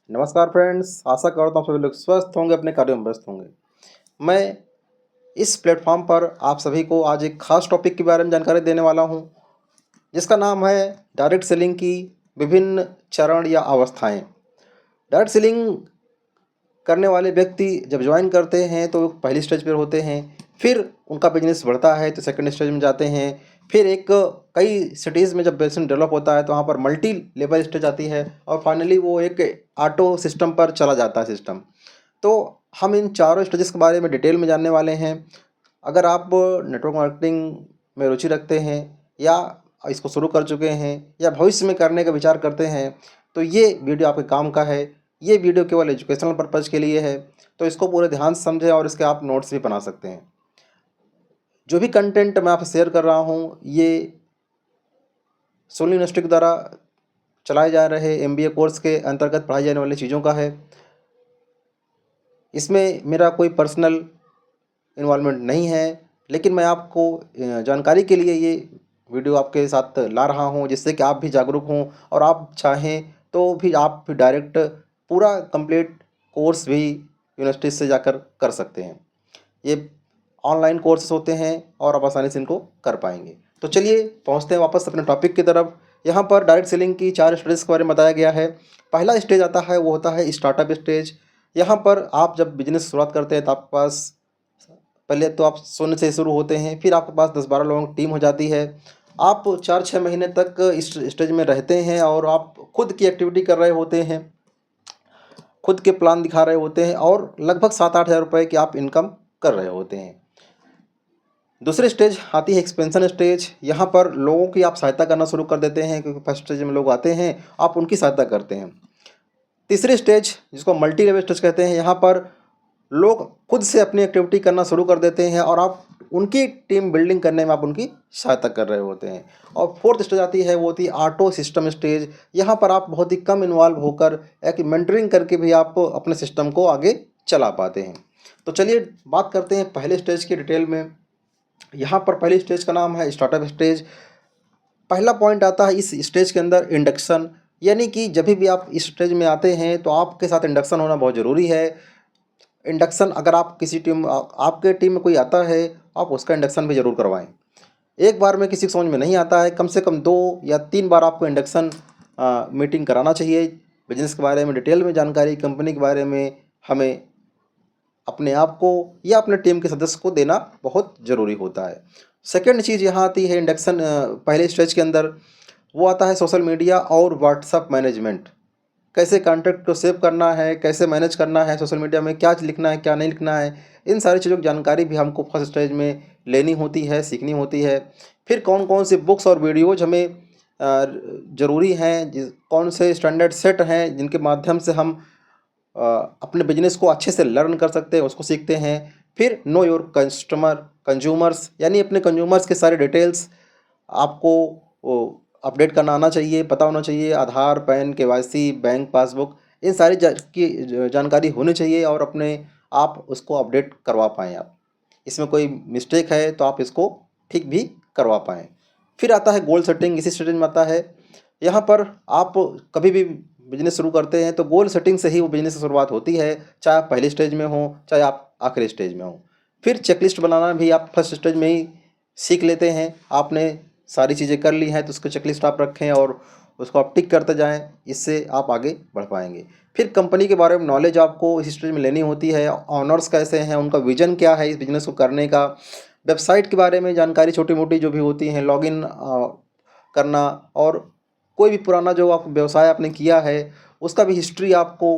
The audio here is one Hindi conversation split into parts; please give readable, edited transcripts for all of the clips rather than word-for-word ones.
नमस्कार फ्रेंड्स, आशा करता हूँ सभी लोग स्वस्थ होंगे, अपने कार्यों में व्यस्त होंगे। मैं इस प्लेटफॉर्म पर आप सभी को आज एक खास टॉपिक के बारे में जानकारी देने वाला हूँ, जिसका नाम है डायरेक्ट सेलिंग की विभिन्न चरण या अवस्थाएं। डायरेक्ट सेलिंग करने वाले व्यक्ति जब ज्वाइन करते हैं तो पहली स्टेज पर होते हैं, फिर उनका बिजनेस बढ़ता है तो सेकंड स्टेज में जाते हैं, फिर एक कई सिटीज़ में जब बिजनेस डेवलप होता है तो वहाँ पर मल्टी लेवल स्टेज आती है और फाइनली वो एक ऑटो सिस्टम पर चला जाता है सिस्टम। तो हम इन चारों स्टेजेस के बारे में डिटेल में जानने वाले हैं। अगर आप नेटवर्क मार्केटिंग में रुचि रखते हैं या इसको शुरू कर चुके हैं या भविष्य में करने का विचार करते हैं तो ये वीडियो आपके काम का है। ये वीडियो केवल एजुकेशनल पर्पज़ के लिए है, तो इसको पूरे ध्यान से समझें और इसके आप नोट्स भी बना सकते हैं। जो भी कंटेंट मैं आपसे शेयर कर रहा हूँ ये सोल यूनिवर्सिटी के द्वारा चलाए जा रहे MBA कोर्स के अंतर्गत पढ़ाई जाने वाली चीज़ों का है। इसमें मेरा कोई पर्सनल इन्वॉल्वमेंट नहीं है, लेकिन मैं आपको जानकारी के लिए ये वीडियो आपके साथ ला रहा हूँ, जिससे कि आप भी जागरूक हों और आप चाहें तो भी आप भी डायरेक्ट पूरा कंप्लीट कोर्स भी यूनिवर्सिटी से जाकर कर सकते हैं। ये ऑनलाइन कोर्सेज होते हैं और आप आसानी से इनको कर पाएंगे। तो चलिए पहुँचते हैं वापस अपने टॉपिक की तरफ। यहाँ पर डायरेक्ट सेलिंग की 4 स्टेजेस के बारे में बताया गया है। पहला स्टेज आता है, वो होता है स्टार्टअप स्टेज। यहाँ पर आप जब बिजनेस शुरुआत करते हैं तो आपके पास पहले तो आप शून्य से शुरू होते हैं, फिर आपके पास 10-12 लोगों की टीम हो जाती है। आप 4-6 महीने तक इस स्टेज में रहते हैं और आप खुद की एक्टिविटी कर रहे होते हैं, खुद के प्लान दिखा रहे होते हैं और लगभग 7-8 हज़ार रुपये की आप इनकम कर रहे होते हैं। दूसरी स्टेज आती है एक्सपेंशन स्टेज। यहाँ पर लोगों की आप सहायता करना शुरू कर देते हैं, क्योंकि फर्स्ट स्टेज में लोग आते हैं, आप उनकी सहायता करते हैं। तीसरी स्टेज जिसको मल्टी लेवल स्टेज कहते हैं, यहाँ पर लोग खुद से अपनी एक्टिविटी करना शुरू कर देते हैं और आप उनकी टीम बिल्डिंग करने में आप उनकी सहायता कर रहे होते हैं। और फोर्थ स्टेज आती है, वो होती है ऑटो सिस्टम स्टेज। यहाँ पर आप बहुत ही कम इन्वॉल्व होकर एक मेंटरिंग करके भी आप अपने सिस्टम को आगे चला पाते हैं। तो चलिए बात करते हैं पहले स्टेज की डिटेल में। यहाँ पर पहली स्टेज का नाम है स्टार्टअप स्टेज। पहला पॉइंट आता है इस स्टेज के अंदर इंडक्शन, यानी कि जब भी आप इस स्टेज में आते हैं तो आपके साथ इंडक्शन होना बहुत ज़रूरी है। इंडक्शन अगर आप किसी टीम आपके टीम में कोई आता है, आप उसका इंडक्शन भी ज़रूर करवाएं। एक बार में किसी को समझ में नहीं आता है, कम से कम 2 या 3 बार आपको इंडक्शन मीटिंग कराना चाहिए। बिजनेस के बारे में डिटेल में जानकारी, कंपनी के बारे में हमें अपने आप को या अपने टीम के सदस्य को देना बहुत ज़रूरी होता है। सेकंड चीज़ यहाँ आती है इंडक्शन पहले स्टेज के अंदर, वो आता है सोशल मीडिया और व्हाट्सअप मैनेजमेंट। कैसे कॉन्टैक्ट को सेव करना है, कैसे मैनेज करना है, सोशल मीडिया में क्या लिखना है, क्या नहीं लिखना है, इन सारी चीज़ों की जानकारी भी हमको फर्स्ट स्टेज में लेनी होती है, सीखनी होती है। फिर कौन कौन से बुक्स और वीडियोज़ हमें ज़रूरी हैं, कौन से स्टैंडर्ड सेट हैं जिनके माध्यम से हम अपने बिजनेस को अच्छे से लर्न कर सकते हैं, उसको सीखते हैं। फिर नो योर कंज्यूमर्स, यानी अपने कंज्यूमर्स के सारे डिटेल्स आपको अपडेट करना आना चाहिए, पता होना चाहिए। आधार, पैन, KYC, बैंक पासबुक, इन सारी की जानकारी होनी चाहिए और अपने आप उसको अपडेट करवा पाएँ आप। इसमें कोई मिस्टेक है तो आप इसको ठीक भी करवा पाएँ। फिर आता है गोल सेटिंग, इसी स्टेज में आता है। यहाँ पर आप कभी भी बिजनेस शुरू करते हैं तो गोल सेटिंग से ही वो बिजनेस की शुरुआत होती है, चाहे आप पहली स्टेज में हो, चाहे आप आखिरी स्टेज में हो। फिर चेकलिस्ट बनाना भी आप फर्स्ट स्टेज में ही सीख लेते हैं। आपने सारी चीज़ें कर ली हैं तो उसको चेकलिस्ट आप रखें और उसको आप टिक करते जाएं, इससे आप आगे बढ़ पाएंगे। फिर कंपनी के बारे में नॉलेज आपको इस स्टेज में लेनी होती है। ऑनर्स कैसे हैं, उनका विजन क्या है इस बिज़नेस को करने का, वेबसाइट के बारे में जानकारी छोटी मोटी जो भी होती हैं, लॉगिन करना, और कोई भी पुराना जो आप व्यवसाय आपने किया है उसका भी हिस्ट्री आपको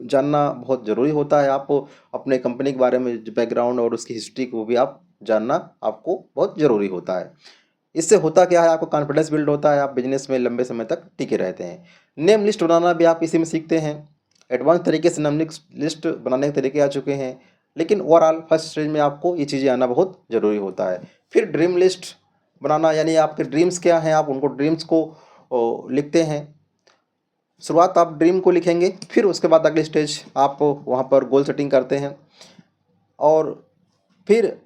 जानना बहुत ज़रूरी होता है। आप अपने कंपनी के बारे में बैकग्राउंड और उसकी हिस्ट्री को भी आप जानना आपको बहुत ज़रूरी होता है। इससे होता क्या है, आपको कॉन्फिडेंस बिल्ड होता है, आप बिजनेस में लंबे समय तक टिके रहते हैं। नेम लिस्ट बनाना भी आप इसी में सीखते हैं। एडवांस तरीके से नेम लिस्ट बनाने के तरीके आ चुके हैं, लेकिन ओवरऑल फर्स्ट स्टेज में आपको ये चीज़ें आना बहुत ज़रूरी होता है। फिर ड्रीम लिस्ट बनाना, यानी आपके ड्रीम्स क्या हैं, आप उनको ड्रीम्स को लिखते हैं। शुरुआत आप ड्रीम को लिखेंगे, फिर उसके बाद अगली स्टेज आप वहाँ पर गोल सेटिंग करते हैं और फिर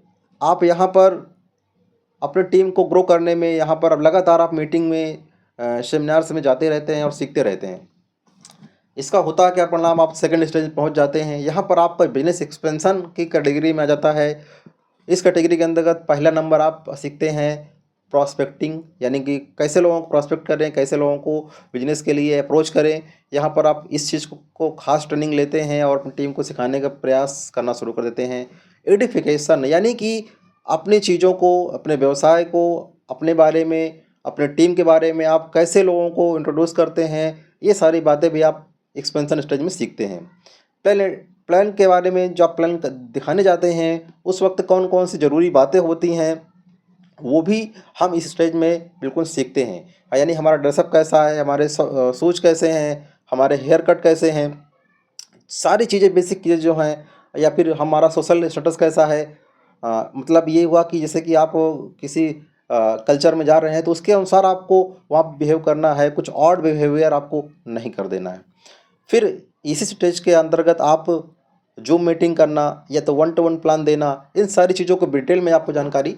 आप यहाँ पर अपने टीम को ग्रो करने में, यहाँ पर अब लगातार आप मीटिंग में सेमिनार्स में जाते रहते हैं और सीखते रहते हैं। इसका होता क्या परिणाम, आप सेकंड स्टेज पहुंच जाते हैं। यहाँ पर आपका बिजनेस एक्सपेंशन की कैटेगरी में आ जाता है। इस कैटेगरी के अंतर्गत पहला नंबर आप सीखते हैं प्रॉस्पेक्टिंग, यानी कि कैसे लोगों को प्रॉस्पेक्ट करें, कैसे लोगों को बिजनेस के लिए अप्रोच करें। यहाँ पर आप इस चीज़ को खास ट्रेनिंग लेते हैं और अपनी टीम को सिखाने का प्रयास करना शुरू कर देते हैं। एडिफिकेशन, यानी कि अपनी चीज़ों को, अपने व्यवसाय को, अपने बारे में, अपने टीम के बारे में आप कैसे लोगों को इंट्रोड्यूस करते हैं, ये सारी बातें भी आप एक्सपेंशन स्टेज में सीखते हैं। पहले प्लान के बारे में, जो आप प्लान दिखाने जाते हैं उस वक्त कौन कौन सी ज़रूरी बातें होती हैं वो भी हम इस स्टेज में बिल्कुल सीखते हैं। यानी हमारा ड्रेसअप कैसा है, हमारे शूज कैसे हैं, हमारे हेयर कट कैसे हैं, सारी चीज़ें, बेसिक चीज़ें जो हैं, या फिर हमारा सोशल स्टेटस कैसा है। मतलब ये हुआ कि जैसे कि आप किसी कल्चर में जा रहे हैं तो उसके अनुसार आपको वहाँ बिहेव करना है, कुछ ऑड बिहेवियर आपको नहीं कर देना है। फिर इसी स्टेज के अंतर्गत आप जूम मीटिंग करना या तो 1-to-1 प्लान देना, इन सारी चीज़ों को डिटेल में आपको जानकारी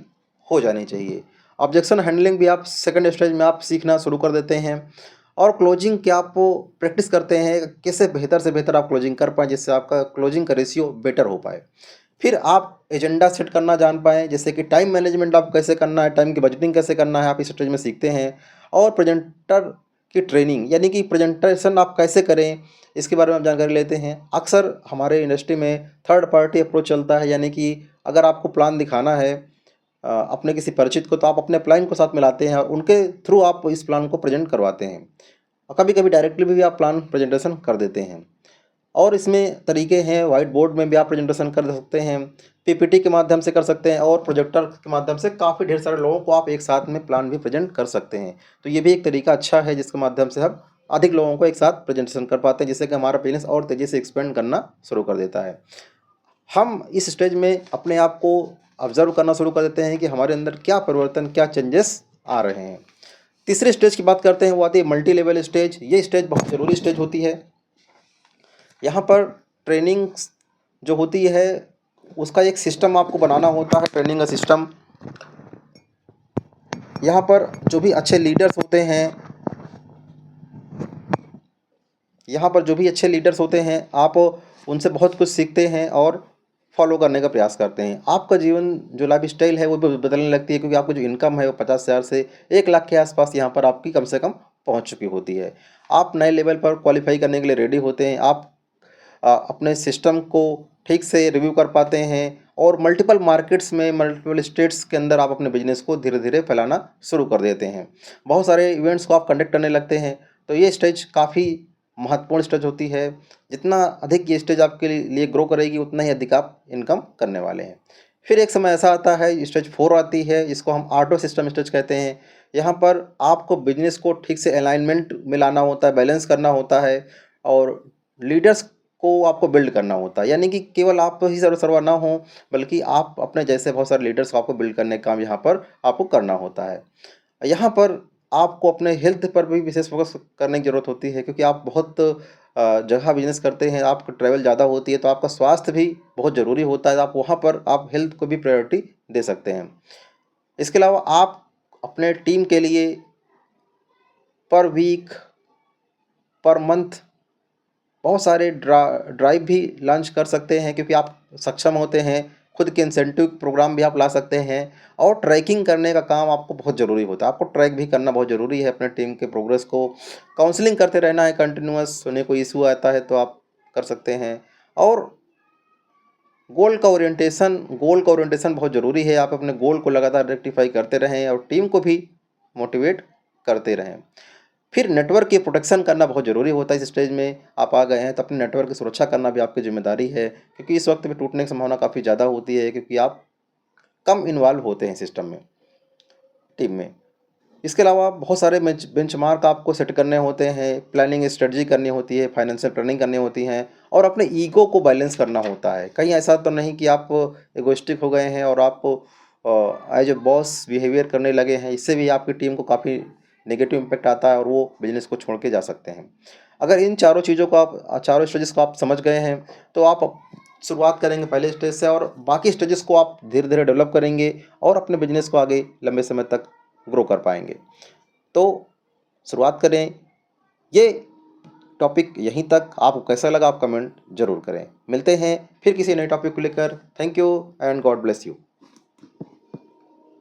हो जानी चाहिए। ऑब्जेक्शन हैंडलिंग भी आप सेकंड स्टेज में आप सीखना शुरू कर देते हैं। और क्लोजिंग की आप प्रैक्टिस करते हैं, कैसे बेहतर से बेहतर आप क्लोजिंग कर पाएँ, जिससे आपका क्लोजिंग का रेशियो बेटर हो पाए। फिर आप एजेंडा सेट करना जान पाएँ, जैसे कि टाइम मैनेजमेंट आप कैसे करना है, टाइम की बजटिंग कैसे करना है, आप इस स्टेज में सीखते हैं। और प्रेजेंटर की ट्रेनिंग, यानी कि प्रेजेंटेशन आप कैसे करें, इसके बारे में आप जानकारी लेते हैं। अक्सर हमारे इंडस्ट्री में थर्ड पार्टी अप्रोच चलता है, यानी कि अगर आपको प्लान दिखाना है अपने किसी परिचित को, तो आप अपने प्लान को साथ मिलाते हैं और उनके थ्रू आप इस प्लान को प्रेजेंट करवाते हैं। और कभी कभी डायरेक्टली भी आप प्लान प्रेजेंटेशन कर देते हैं। और इसमें तरीके हैं, वाइट बोर्ड में भी आप प्रेजेंटेशन कर सकते हैं, पीपीटी के माध्यम से कर सकते हैं, और प्रोजेक्टर के माध्यम से काफ़ी ढेर सारे लोगों को आप एक साथ में प्लान भी प्रेजेंट कर सकते हैं। तो ये भी एक तरीका अच्छा है जिसके माध्यम से हम अधिक लोगों को एक साथ प्रेजेंटेशन कर पाते हैं, जिससे कि हमारा बिजनेस और तेज़ी से एक्सपेंड करना शुरू कर देता है। हम इस स्टेज में अपने आप को ऑब्जर्व करना शुरू कर देते हैं कि हमारे अंदर क्या परिवर्तन, क्या चेंजेस आ रहे हैं। तीसरे स्टेज की बात करते हैं, वो आती है मल्टी लेवल स्टेज। ये स्टेज बहुत ज़रूरी स्टेज होती है। यहाँ पर ट्रेनिंग जो होती है उसका एक सिस्टम आपको बनाना होता है, ट्रेनिंग का सिस्टम। यहाँ पर जो भी अच्छे लीडर्स होते हैं, आप उनसे बहुत कुछ सीखते हैं और फॉलो करने का प्रयास करते हैं। आपका जीवन जो लाइफ स्टाइल है वो भी बदलने लगती है, क्योंकि आपको जो इनकम है वो 50,000 से 1 लाख के आसपास यहाँ पर आपकी कम से कम पहुँच चुकी होती है। आप नए लेवल पर क्वालिफाई करने के लिए रेडी होते हैं। आप अपने सिस्टम को ठीक से रिव्यू कर पाते हैं और मल्टीपल मार्केट्स में, मल्टीपल स्टेट्स के अंदर आप अपने बिजनेस को धीरे धीरे फैलाना शुरू कर देते हैं। बहुत सारे इवेंट्स को आप कंडक्ट करने लगते हैं। तो ये स्टेज काफ़ी महत्वपूर्ण स्टेज होती है। जितना अधिक ये स्टेज आपके लिए ग्रो करेगी, उतना ही अधिक आप इनकम करने वाले हैं। फिर एक समय ऐसा आता है, स्टेज 4 आती है, इसको हम ऑटो सिस्टम स्टेज कहते हैं। यहाँ पर आपको बिजनेस को ठीक से अलाइनमेंट में लाना होता है, बैलेंस करना होता है, और लीडर्स को आपको बिल्ड करना होता है। यानी कि केवल आप ही सर्वसर्वा ना हो, बल्कि आप अपने जैसे बहुत सारे लीडर्स को आपको बिल्ड करने का काम यहाँ पर आपको करना होता है। यहाँ पर आपको अपने हेल्थ पर भी विशेष फोकस करने की ज़रूरत होती है, क्योंकि आप बहुत जगह बिजनेस करते हैं, आपको ट्रैवल ज़्यादा होती है, तो आपका स्वास्थ्य भी बहुत ज़रूरी होता है। आप वहाँ पर आप हेल्थ को भी प्रायोरिटी दे सकते हैं। इसके अलावा आप अपने टीम के लिए पर वीक, पर मंथ बहुत सारे ड्राइव भी लॉन्च कर सकते हैं, क्योंकि आप सक्षम होते हैं। खुद के इंसेंटिव प्रोग्राम भी आप ला सकते हैं। और ट्रैकिंग करने का काम आपको बहुत ज़रूरी होता है। आपको ट्रैक भी करना बहुत ज़रूरी है अपने टीम के प्रोग्रेस को। काउंसलिंग करते रहना है कंटिन्यूअस, उन्हें कोई इशू आता है तो आप कर सकते हैं। और गोल का ओरिएंटेशन बहुत ज़रूरी है। आप अपने गोल को लगातार रेक्टिफाई करते रहें और टीम को भी मोटिवेट करते रहें। फिर नेटवर्क की प्रोटेक्शन करना बहुत ज़रूरी होता है। इस स्टेज में आप आ गए हैं तो अपने नेटवर्क की सुरक्षा करना भी आपकी जिम्मेदारी है, क्योंकि इस वक्त में टूटने की संभावना काफ़ी ज़्यादा होती है, क्योंकि आप कम इन्वॉल्व होते हैं सिस्टम में, टीम में। इसके अलावा बहुत सारे बेंचमार्क आपको सेट करने होते हैं, प्लानिंग स्ट्रेटजी करनी होती है, फाइनेंशियल प्लानिंग करनी होती हैं, और अपने ईगो को बैलेंस करना होता है। कहीं ऐसा तो नहीं कि आप एगोइस्टिक हो गए हैं और आप एज ए बॉस बिहेवियर करने लगे हैं। इससे भी आपकी टीम को काफ़ी नेगेटिव इम्पैक्ट आता है और वो बिजनेस को छोड़ के जा सकते हैं। अगर इन चारों चीज़ों को आप, चारों स्टेजेस को आप समझ गए हैं, तो आप शुरुआत करेंगे पहले स्टेज से, और बाकी स्टेजेस को आप धीरे धीरे डेवलप करेंगे और अपने बिजनेस को आगे लंबे समय तक ग्रो कर पाएंगे। तो शुरुआत करें। ये टॉपिक यहीं तक। आपको कैसा लगा आप कमेंट ज़रूर करें। मिलते हैं फिर किसी नए टॉपिक को लेकर। Thank you and God bless you.